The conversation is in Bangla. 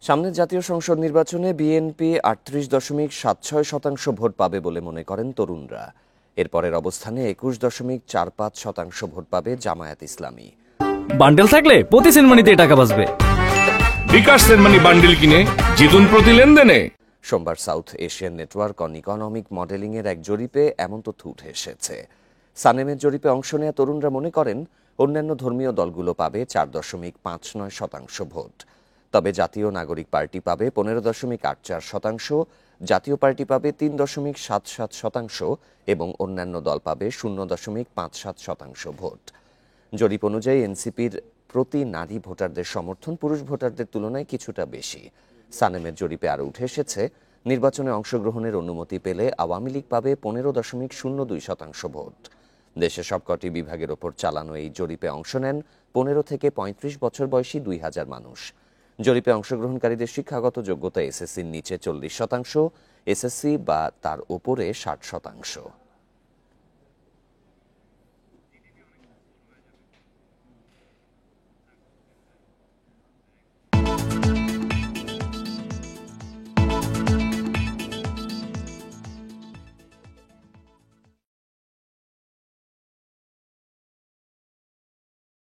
সামনের জাতীয় সংসদ নির্বাচনে বিএনপি ৩৮.৭৬% ভোট পাবে বলে মনে করেন তরুণরা। এরপরের অবস্থানে ২১.৪৫% ভোট পাবে জামায়াত ইসলামী। বান্ডেল থাকলে প্রতি সেনমানিতে টাকা বাঁচবে। বিকাশ সেনমানি বান্ডেল কিনে জিতুন প্রতি লেনদেনে। সোমবার south Asian network on economic modelling এর এক জরিপে এমন তথ্য উঠে এসেছে। সানেমের জরিপে অংশ নেওয়া তরুণরা মনে করেন অন্যান্য ধর্মীয় দলগুলো পাবে ৪.৫৯% ভোট। তবে জাতীয় নাগরিক পার্টি পাবে ১৫.৮৪%, জাতীয় পার্টি পাবে ৩.৭৭% এবং অন্যান্য দল পাবে ০.৫৭% ভোট। জরিপ অনুযায়ী এনসিপির প্রতি নারী ভোটারদের সমর্থন পুরুষ ভোটারদের তুলনায় কিছুটা বেশি। সানেমের জরিপে আরও উঠে এসেছে, নির্বাচনে অংশগ্রহণের অনুমতি পেলে আওয়ামী লীগ পাবে ১৫.০২% ভোট। দেশে সবকটি বিভাগের ওপর চালানো এই জরিপে অংশ নেন ১৫ থেকে ৩৫ বছর বয়সী ২,০০০ মানুষ। জরিপে অংশগ্রহণকারীদের শিক্ষাগত যোগ্যতা এসএসসির নিচে ৪০%, এসএসসি বা তার ওপরে ৬০%।